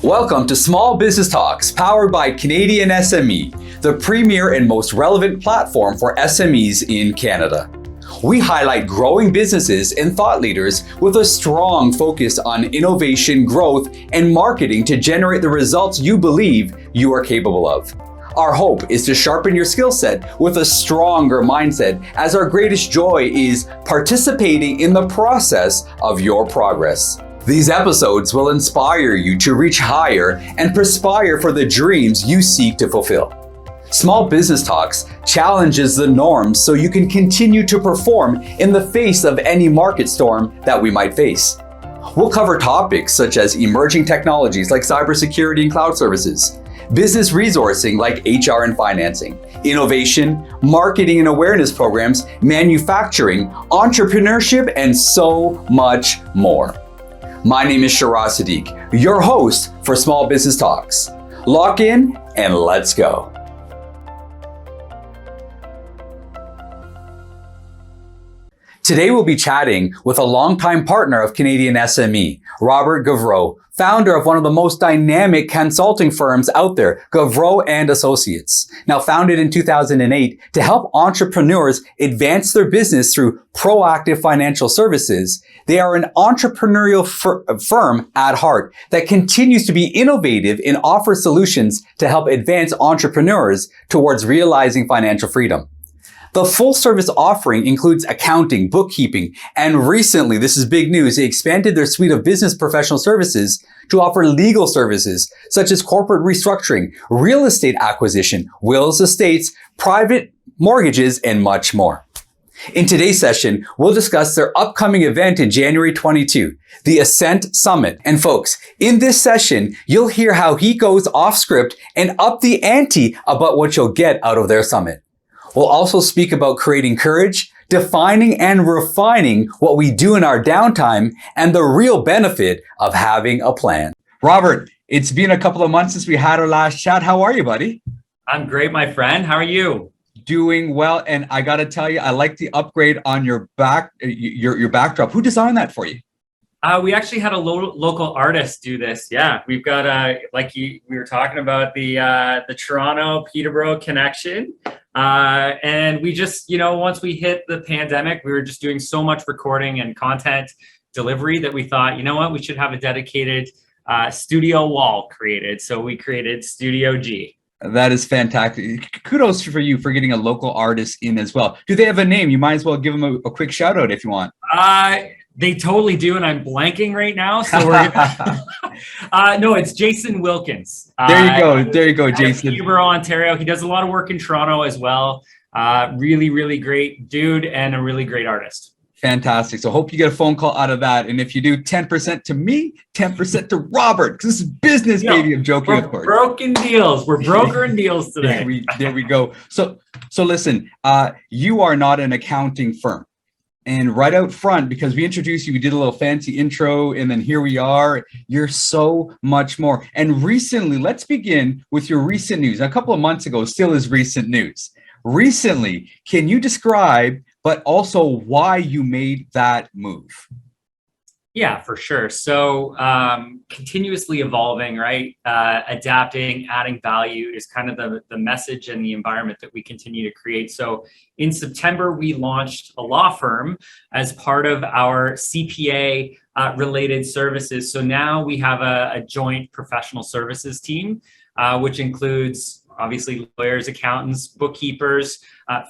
Welcome to Small Business Talks, powered by Canadian SME, the premier and most relevant platform for SMEs in Canada. We highlight growing businesses and thought leaders with a strong focus on innovation, growth, and marketing to generate the results you believe you are capable of. Our hope is to sharpen your skill set with a stronger mindset, as our greatest joy is participating in the process of your progress. These episodes will inspire you to reach higher and perspire for the dreams you seek to fulfill. Small Business Talks challenges the norms so you can continue to perform in the face of any market storm that we might face. We'll cover topics such as emerging technologies like cybersecurity and cloud services, business resourcing like HR and financing, innovation, marketing and awareness programs, manufacturing, entrepreneurship, and so much more. My name is Shiraz Sadiq, your host for Small Business Talks. Lock in and let's go. Today we'll be chatting with a longtime partner of Canadian SME, Robert Gauvreau, founder of one of the most dynamic consulting firms out there, Gauvreau and Associates. Now founded in 2008 to help entrepreneurs advance their business through proactive financial services, they are an entrepreneurial firm at heart that continues to be innovative and offer solutions to help advance entrepreneurs towards realizing financial freedom. The full service offering includes accounting, bookkeeping, and recently, this is big news, they expanded their suite of business professional services to offer legal services such as corporate restructuring, real estate acquisition, wills, estates, private mortgages, and much more. In today's session, we'll discuss their upcoming event in January 22, the Ascent Summit. And folks, in this session, you'll hear how he goes off script and up the ante about what you'll get out of their summit. We'll also speak about creating courage, defining and refining what we do in our downtime, and the real benefit of having a plan. Robert, it's been a couple of months since we had our last chat. How are you, buddy? I'm great, my friend. How are you? Doing well. And I got to tell you, I like the upgrade on your backdrop. Who designed that for you? We actually had a local artist do this. Yeah, we've got we were talking about the Toronto Peterborough connection. And we just, once we hit the pandemic, we were just doing so much recording and content delivery that we thought, we should have a dedicated studio wall created. So we created Studio G. That is fantastic. Kudos for you for getting a local artist in as well. Do they have a name? You might as well give them a quick shout out if you want. They totally do, and I'm blanking right now. So we're no, it's Jason Wilkins. There you go, Jason. Gauvreau, Ontario. He does a lot of work in Toronto as well. Really, really great dude and a really great artist. Fantastic. So hope you get a phone call out of that. And if you do, 10% to me, 10% to Robert, because this is business, baby. I'm joking, of course. Broken deals. We're brokering deals today. There we go. So listen, you are not an accounting firm. And right out front, because we introduced you, we did a little fancy intro, and then here we are. You're so much more. And recently, let's begin with your recent news. A couple of months ago, still is recent news. Recently, can you describe, but also why you made that move? Yeah, for sure. So continuously evolving, right? Adapting, adding value is kind of the message and the environment that we continue to create. So in September, we launched a law firm as part of our CPA related services. So now we have a joint professional services team, which includes obviously lawyers, accountants, bookkeepers,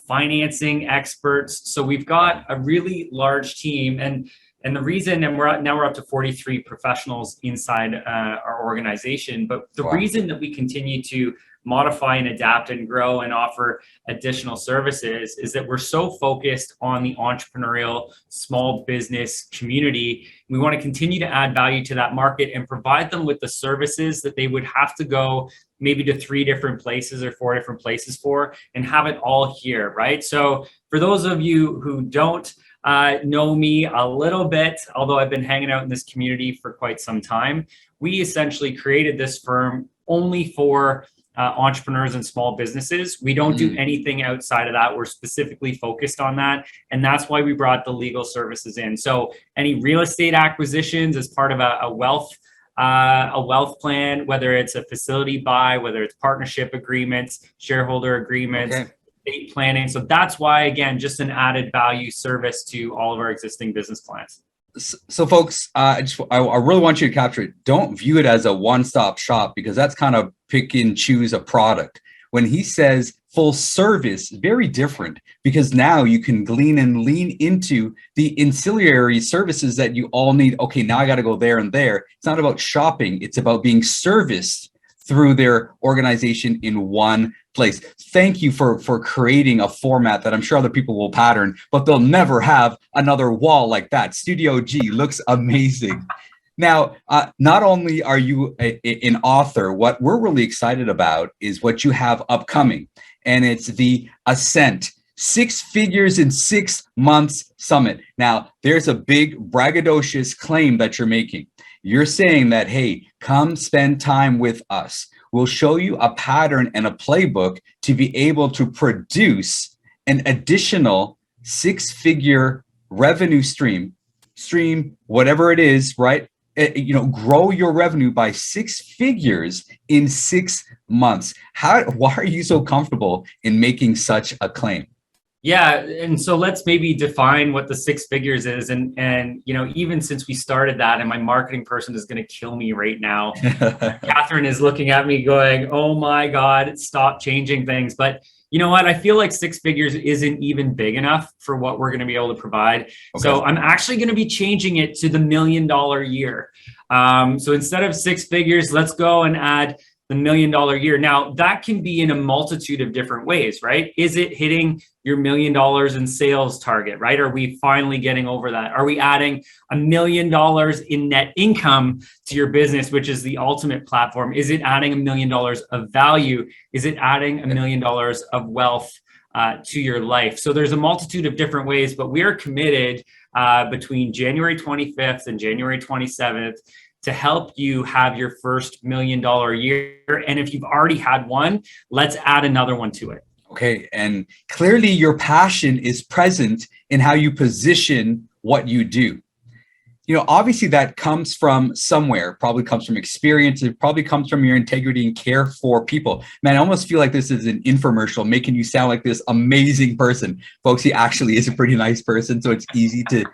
financing experts. So we've got a really large team, and the reason, and we're up to 43 professionals inside our organization, but the reason that we continue to modify and adapt and grow and offer additional services is that we're so focused on the entrepreneurial small business community. We want to continue to add value to that market and provide them with the services that they would have to go maybe to 3 different places or 4 different places for, and have it all here, right? So for those of you who don't know me a little bit, although I've been hanging out in this community for quite some time, we essentially created this firm only for entrepreneurs and small businesses. We don't do anything outside of that. We're specifically focused on that. And that's why we brought the legal services in. So any real estate acquisitions as part of a wealth a wealth plan, whether it's a facility buy, whether it's partnership agreements, shareholder agreements, estate planning. So that's why, again, just an added value service to all of our existing business clients. So folks, I really want you to capture it. Don't view it as a one-stop shop, because that's kind of pick and choose a product. When he says full service, very different, because now you can glean and lean into the ancillary services that you all need. Okay, now I got to go there and there. It's not about shopping. It's about being serviced through their organization in one place. Thank you for creating a format that I'm sure other people will pattern, but they'll never have another wall like that. Studio G looks amazing. Now, not only are you an author, what we're really excited about is what you have upcoming, and it's the Ascent 6 Figures in 6 Months Summit. Now, there's a big braggadocious claim that you're making. You're saying that, hey, come spend time with us. We'll show you a pattern and a playbook to be able to produce an additional 6-figure revenue stream, whatever it is, right? Grow your revenue by 6 figures in 6 months. Why are you so comfortable in making such a claim? Yeah, and so let's maybe define what the 6 figures is, and even since we started that, and my marketing person is going to kill me right now. Catherine is looking at me going, "Oh my God, stop changing things." But you know what? I feel like 6 figures isn't even big enough for what we're going to be able to provide. Okay. So I'm actually going to be changing it to the $1 million year. So instead of 6 figures, let's go and add the $1 million year. Now, that can be in a multitude of different ways, right? Is it hitting your $1 million in sales target, right? Are we finally getting over that? Are we adding $1 million in net income to your business, which is the ultimate platform? Is it adding $1 million of value? Is it adding $1 million of wealth to your life? So there's a multitude of different ways, but we are committed between January 25th and January 27th to help you have your first $1 million year. And if you've already had one, let's add another one to it. Okay. And clearly your passion is present in how you position what you do. Obviously that comes from somewhere, probably comes from experience. It probably comes from your integrity and care for people. Man, I almost feel like this is an infomercial making you sound like this amazing person. Folks, he actually is a pretty nice person, so it's easy to,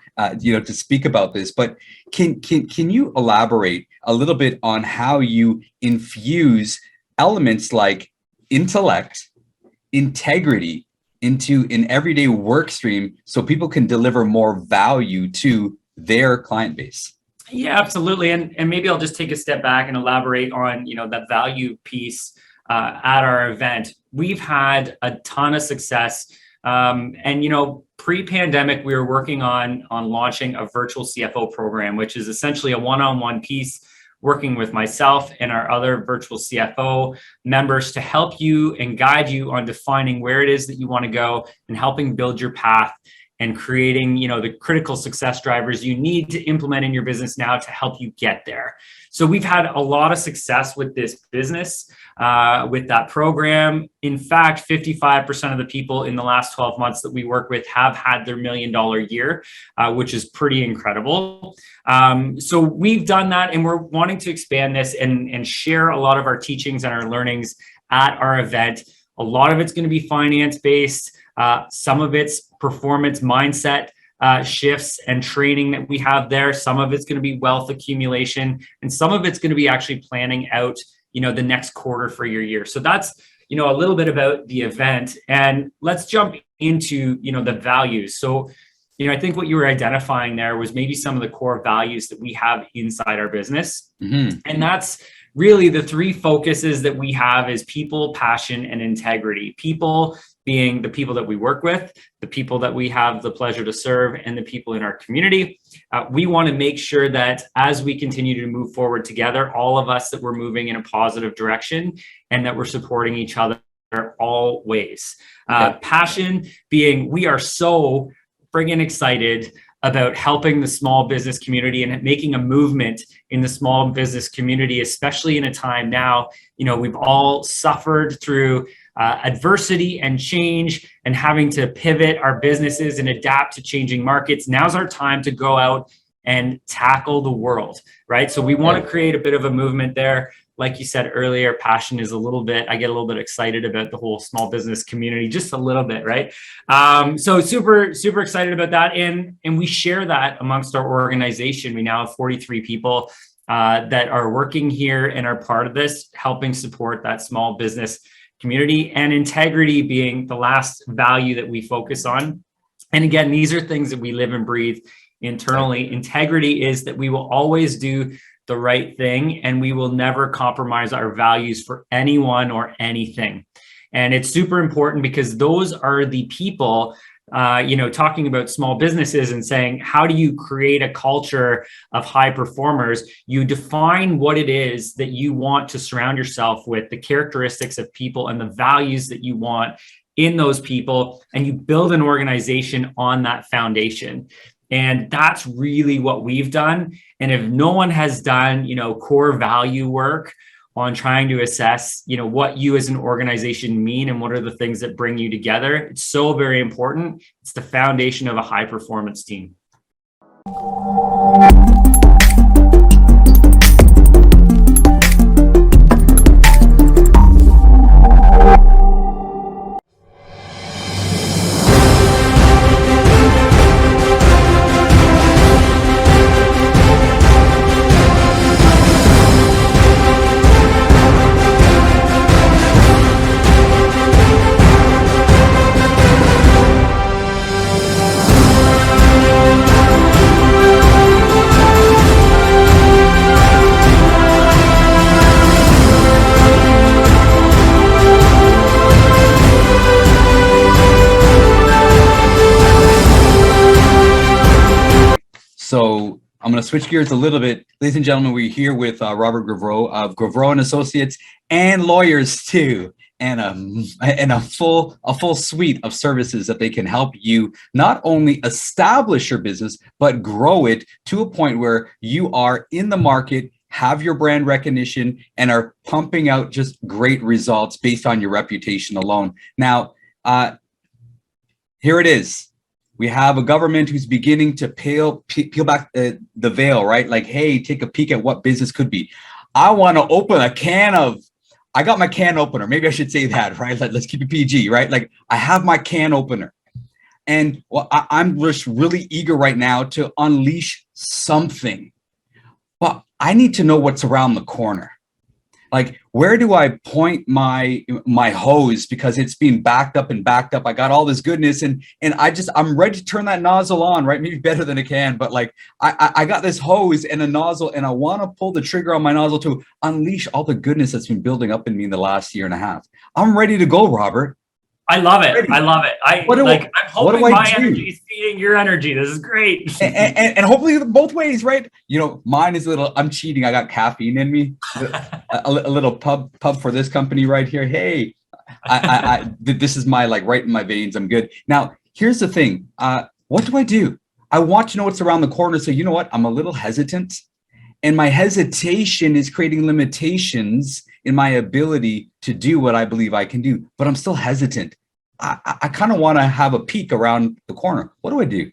to speak about this. But can you elaborate a little bit on how you infuse elements like intellect, integrity into an everyday work stream so people can deliver more value to their client base? Yeah, absolutely. And maybe I'll just take a step back and elaborate on, that value piece at our event. We've had a ton of success. Pre-pandemic, we were working on launching a virtual CFO program, which is essentially a one-on-one piece working with myself and our other virtual CFO members to help you and guide you on defining where it is that you want to go and helping build your path and creating, the critical success drivers you need to implement in your business now to help you get there. So we've had a lot of success with this business, with that program. In fact, 55% of the people in the last 12 months that we work with have had their $1 million year, which is pretty incredible. So we've done that, and we're wanting to expand this and share a lot of our teachings and our learnings at our event. A lot of it's going to be finance-based. Some of it's performance mindset shifts and training that we have there. Some of it's going to be wealth accumulation, and some of it's going to be actually planning out, the next quarter for your year. So that's, a little bit about the event. And let's jump into, the values. So, I think what you were identifying there was maybe some of the core values that we have inside our business. Mm-hmm. And that's really the 3 focuses that we have is people, passion, and integrity. People being the people that we work with, the people that we have the pleasure to serve, and the people in our community. We want to make sure that as we continue to move forward together, all of us, that we're moving in a positive direction and that we're supporting each other always. Passion being we are so friggin' excited about helping the small business community and making a movement in the small business community, especially in a time now, we've all suffered through adversity and change and having to pivot our businesses and adapt to changing markets. Now's our time to go out and tackle the world, right? So we want to create a bit of a movement there. Like you said earlier, passion is I get a little bit excited about the whole small business community, just a little bit, right? So super, super excited about that. And we share that amongst our organization. We now have 43 people that are working here and are part of this, helping support that small business community, and integrity being the last value that we focus on. And again, these are things that we live and breathe internally. Integrity is that we will always do the right thing, and we will never compromise our values for anyone or anything. And it's super important because those are the people, talking about small businesses and saying, how do you create a culture of high performers? You define what it is that you want to surround yourself with, the characteristics of people and the values that you want in those people, and you build an organization on that foundation. And that's really what we've done. And if no one has done, core value work on trying to assess, what you as an organization mean and what are the things that bring you together, it's so very important. It's the foundation of a high performance team. So I'm going to switch gears a little bit. Ladies and gentlemen, we're here with Robert Gauvreau of Gauvreau and Associates, and lawyers too, and a full suite of services that they can help you not only establish your business, but grow it to a point where you are in the market, have your brand recognition, and are pumping out just great results based on your reputation alone. Now, here it is. We have a government who's beginning to peel back the veil, right? Like, hey, take a peek at what business could be. I want to open a can of, I got my can opener. Maybe I should say that, right? Like, let's keep it PG, right? Like, I have my can opener. And I'm just really eager right now to unleash something. But I need to know what's around the corner. Like, where do I point my hose, because it's being backed up. I got all this goodness, and I'm ready to turn that nozzle on, right? Maybe better than a can, but like I got this hose and a nozzle, and I want to pull the trigger on my nozzle to unleash all the goodness that's been building up in me in the last year and a half. I'm ready to go, Robert. I love it. I love it. I'm hoping my energy is feeding your energy. This is great. and hopefully both ways, right? Mine is I'm cheating. I got caffeine in me. a little pub for this company right here. Hey, this is my right in my veins. I'm good. Now, here's the thing. What do? I want to know what's around the corner. So you know what? I'm a little hesitant. And my hesitation is creating limitations in my ability to do what I believe I can do. But I'm still hesitant. I kind of want to have a peek around the corner. What do I do?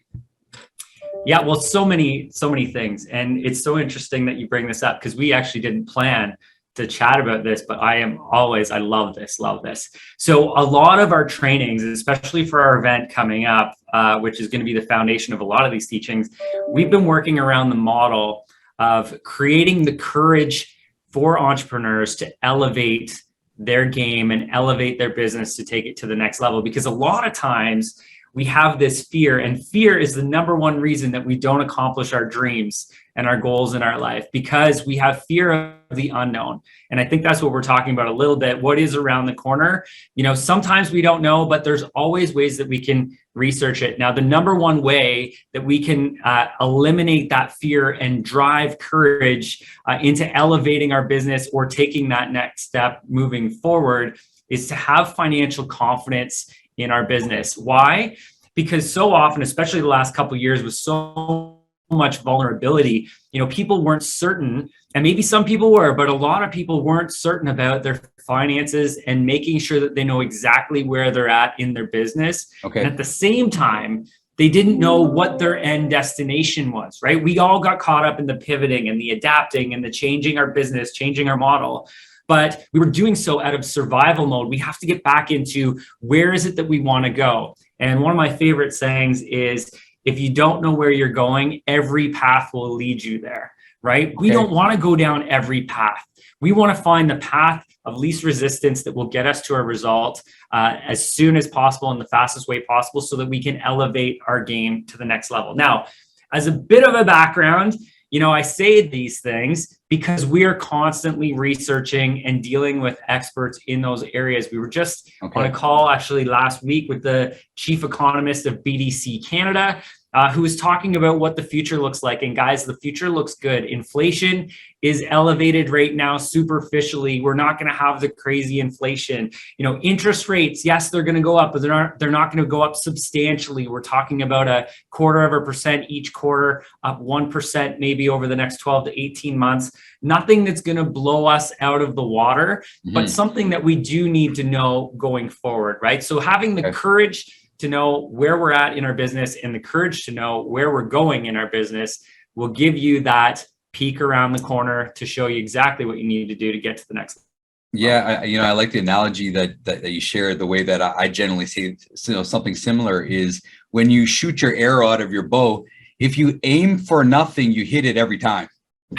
Yeah, well, so many things. And it's so interesting that you bring this up, because we actually didn't plan to chat about this, but I love this. So a lot of our trainings, especially for our event coming up, which is going to be the foundation of a lot of these teachings, we've been working around the model of creating the courage for entrepreneurs to elevate their game and elevate their business to take it to the next level. Because a lot of times we have this fear, and fear is the number one reason that we don't accomplish our dreams and our goals in our life, because we have fear of the unknown. And I think that's what we're talking about a little bit. What is around the corner? Sometimes we don't know, but there's always ways that we can research it. Now, the number one way that we can eliminate that fear and drive courage into elevating our business or taking that next step moving forward is to have financial confidence in our business. Why? Because so often, especially the last couple of years, with so much vulnerability, people weren't certain, and maybe some people were, but a lot of people weren't certain about their finances and making sure that they know exactly where they're at in their business. Okay. And at the same time, They didn't know what their end destination was, right? We all got caught up in the pivoting and the adapting and the changing our business, changing our model. But we were doing so out of survival mode. We have to get back into where is it that we want to go? And one of my favorite sayings is, if you don't know where you're going, every path will lead you there, right? Okay. We don't want to go down every path. We want to find the path of least resistance that will get us to our result as soon as possible in the fastest way possible so that we can elevate our game to the next level. Now, as a bit of a background, I say these things because we are constantly researching and dealing with experts in those areas. We were just on a call actually last week with the chief economist of BDC Canada, who was talking about what the future looks like. And guys, the future looks good. Inflation is elevated right now superficially. We're not going to have the crazy inflation. Interest rates, yes, they're going to go up, but they're not going to go up substantially. We're talking about 0.25% each quarter, up 1% maybe over the next 12 to 18 months. Nothing that's going to blow us out of the water, but something that we do need to know going forward, right? So having the courage to know where we're at in our business and the courage to know where we're going in our business will give you that peek around the corner to show you exactly what you need to do to get to the next level. Yeah, I like the analogy that you shared. The way that I generally say something similar is when you shoot your arrow out of your bow, if you aim for nothing, you hit it every time.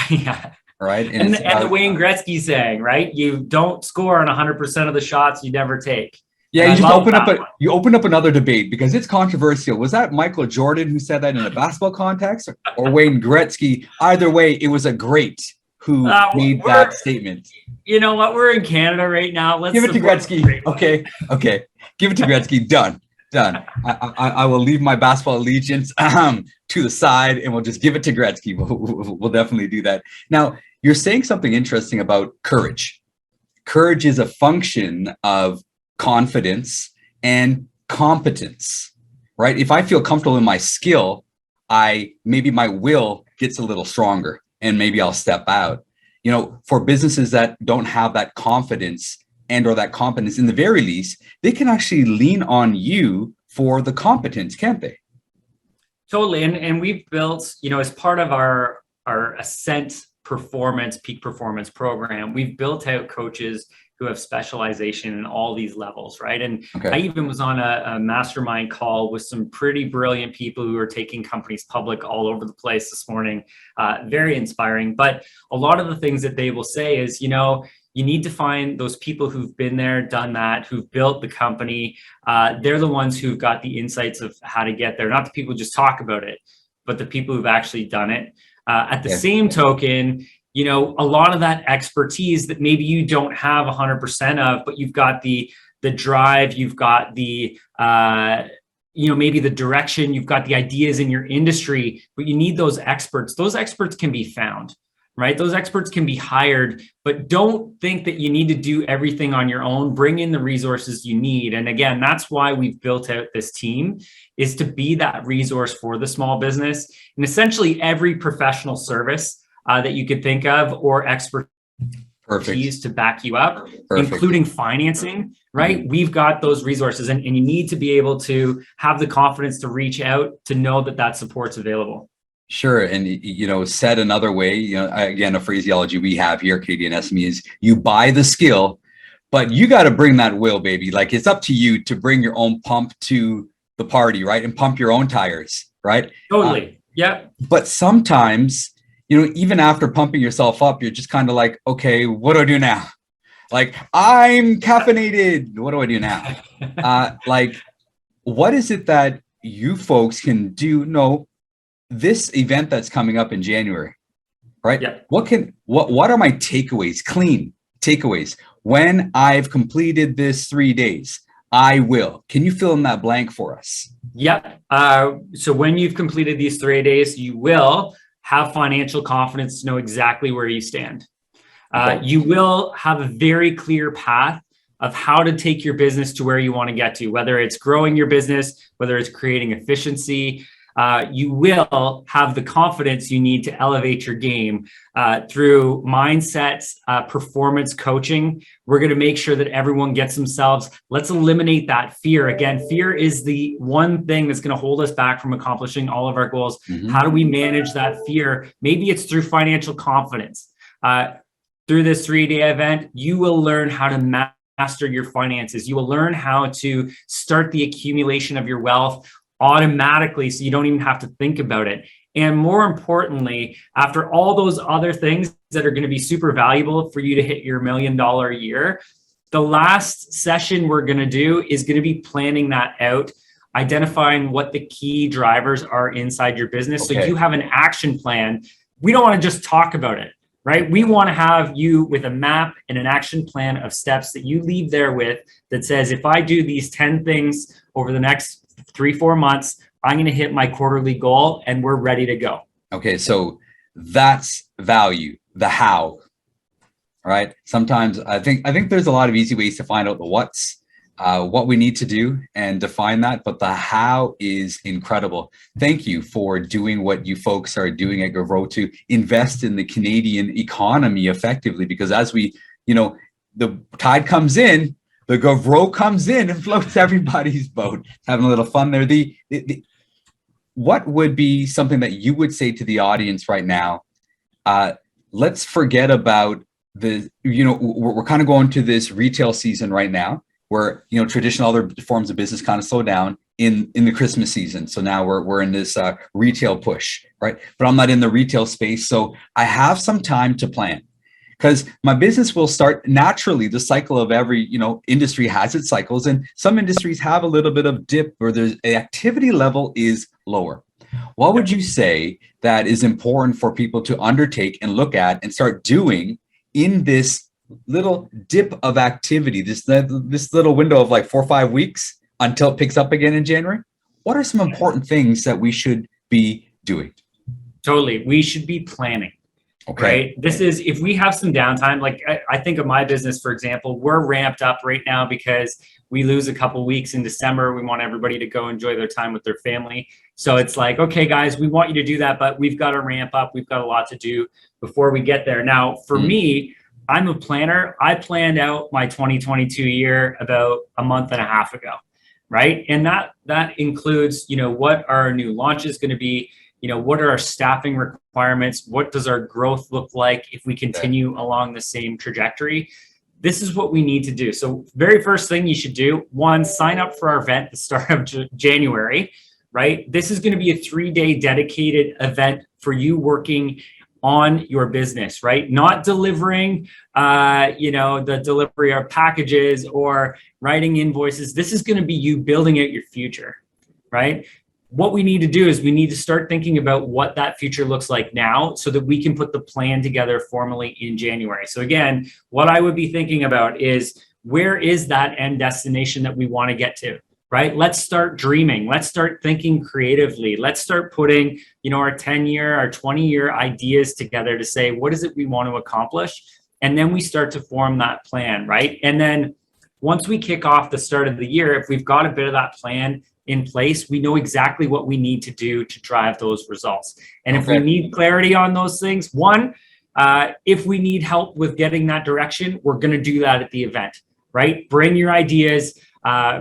Yeah. Right. And the Wayne Gretzky saying, right? You don't score on 100% of the shots you never take. Yeah, you open up another debate because it's controversial. Was that Michael Jordan who said that in a basketball context, or Wayne Gretzky? Either way, it was a great who made that statement. You know what? We're in Canada right now. Let's give it to Gretzky. Okay. Give it to Gretzky. Done. I will leave my basketball allegiance to the side, and we'll just give it to Gretzky. We'll definitely do that. Now, you're saying something interesting about courage. Courage is a function of confidence and competence, right? If I feel comfortable in my skill, maybe my will gets a little stronger and maybe I'll step out. For businesses that don't have that confidence or that competence, in the very least, they can actually lean on you for the competence, can't they? Totally. And we've built, as part of our Ascent peak performance program, we've built out coaches who have specialization in all these levels, right? And I even was on a mastermind call with some pretty brilliant people who are taking companies public all over the place this morning. Very inspiring. But a lot of the things that they will say is, you need to find those people who've been there, done that, who've built the company. They're the ones who've got the insights of how to get there, not the people who just talk about it, but the people who've actually done it. At the same token, a lot of that expertise that maybe you don't have 100% of, but you've got the drive, you've got the, maybe the direction, you've got the ideas in your industry, but you need those experts. Those experts can be found, right? Those experts can be hired, but don't think that you need to do everything on your own. Bring in the resources you need. And again, that's why we've built out this team, is to be that resource for the small business. And essentially every professional service that you could think of or expertise to back you up, including financing, right? We've got those resources and you need to be able to have the confidence to reach out to know that support's available. Sure. And, said another way, again, a phraseology we have here, Canadian SME, is you buy the skill, but you got to bring that will, baby. Like, it's up to you to bring your own pump to the party, right? And pump your own tires, right? Totally. Yeah. But sometimes, even after pumping yourself up, you're just kind of like, okay, what do I do now? Like, I'm caffeinated. What do I do now? What is it that you folks can do? No, this event that's coming up in January, right? Yeah. What are my takeaways? Clean takeaways. When I've completed this 3 days, I will. Can you fill in that blank for us? Yep. So when you've completed these 3 days, you will have financial confidence to know exactly where you stand. You will have a very clear path of how to take your business to where you want to get to, whether it's growing your business, whether it's creating efficiency. you will have the confidence you need to elevate your game through mindsets, performance coaching. We're going to make sure that everyone gets themselves. Let's eliminate that fear. Again, fear is the one thing that's going to hold us back from accomplishing all of our goals. How do we manage that fear? Maybe it's through financial confidence. Through this 3-day event, you will learn how to master your finances. You will learn how to start the accumulation of your wealth automatically, so you don't even have to think about it. And more importantly, after all those other things that are going to be super valuable for you to hit your $1 million a year, the last session we're going to do is going to be planning that out, identifying what the key drivers are inside your business. So you have an action plan. We don't want to just talk about it, right? We want to have you with a map and an action plan of steps that you leave there with that says, if I do these 10 things over the next 3-4 months, I'm going to hit my quarterly goal and we're ready to go. Okay. So that's value, the how, right? Sometimes I think there's a lot of easy ways to find out the what's, what we need to do and define that, but the how is incredible. Thank you for doing what you folks are doing at Gauvreau to invest in the Canadian economy effectively, because as we, the tide comes in, the Gauvreau comes in and floats everybody's boat. Having a little fun there. What would be something that you would say to the audience right now? Let's forget about we're kind of going to this retail season right now where, traditional other forms of business kind of slow down in the Christmas season. So now we're in this retail push, right? But I'm not in the retail space. So I have some time to plan. Because my business will start naturally. The cycle of every, industry has its cycles, and some industries have a little bit of dip where the activity level is lower. What would you say that is important for people to undertake and look at and start doing in this little dip of activity, this little window of like 4 or 5 weeks until it picks up again in January? What are some important things that we should be doing? Totally. We should be planning. Okay. Right. This is, if we have some downtime, like I think of my business, for example, we're ramped up right now because we lose a couple weeks in December. We want everybody to go enjoy their time with their family. So it's like, okay, guys, we want you to do that, but we've got to ramp up. We've got a lot to do before we get there. Now, for me, I'm a planner. I planned out my 2022 year about a month and a half ago. Right. And that includes, what our new launch is going to be. What are our staffing requirements? What does our growth look like if we continue along the same trajectory? This is what we need to do. So very first thing you should do, one, sign up for our event at the start of January, right? This is going to be a 3-day dedicated event for you working on your business, right? Not delivering, the delivery of packages or writing invoices. This is going to be you building out your future, right? What we need to do is we need to start thinking about what that future looks like now so that we can put the plan together formally in January. So again, what I would be thinking about is, where is that end destination that we want to get to, right? Let's start dreaming. Let's start thinking creatively. Let's start putting, our 10-year, our 20-year ideas together to say, what is it we want to accomplish? And then we start to form that plan, right? And then once we kick off the start of the year, if we've got a bit of that plan in place, we know exactly what we need to do to drive those results. And if we need clarity on those things, if we need help with getting that direction, we're going to do that at the event, right? Bring your ideas,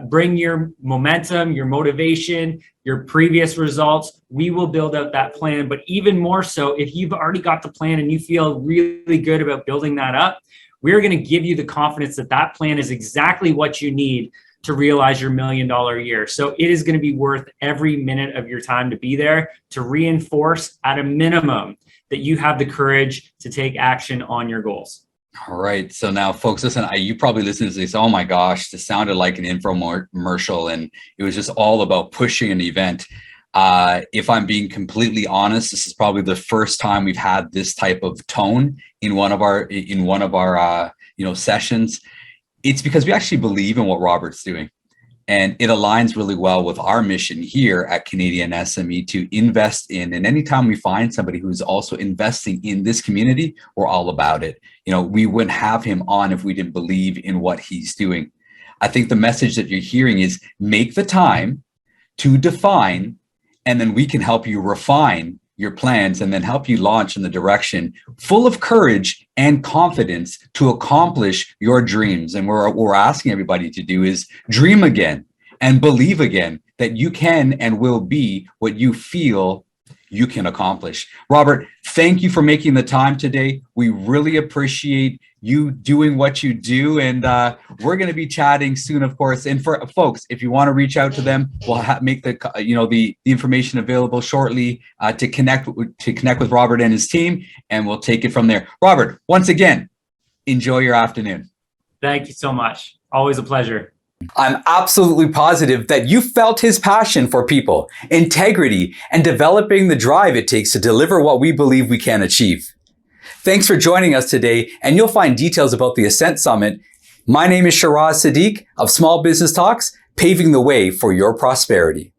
bring your momentum, your motivation, your previous results. We will build out that plan. But even more so, if you've already got the plan and you feel really good about building that up, we're going to give you the confidence that that plan is exactly what you need to realize your $1 million a year. So it is going to be worth every minute of your time to be there, to reinforce at a minimum that you have the courage to take action on your goals. All right. So now, folks, listen, you probably listen to this. Oh my gosh, this sounded like an infomercial, and it was just all about pushing an event. If I'm being completely honest, this is probably the first time we've had this type of tone in one of our sessions. It's because we actually believe in what Robert's doing, and it aligns really well with our mission here at Canadian SME to invest in. And anytime we find somebody who's also investing in this community, we're all about it. We wouldn't have him on if we didn't believe in what he's doing. I think the message that you're hearing is, make the time to define and then we can help you refine your plans and then help you launch in the direction full of courage and confidence to accomplish your dreams. And what we're asking everybody to do is dream again and believe again that you can and will be what you feel you can accomplish. Robert, thank you for making the time today. We really appreciate you doing what you do, and we're going to be chatting soon, of course. And for folks, if you want to reach out to them, we'll make the information available shortly to connect with Robert and his team, and we'll take it from there. Robert, once again, enjoy your afternoon. Thank you so much. Always a pleasure. I'm absolutely positive that you felt his passion for people, integrity, and developing the drive it takes to deliver what we believe we can achieve. Thanks for joining us today, and you'll find details about the Ascent Summit. My name is Shiraz Sadiq of Small Business Talks, paving the way for your prosperity.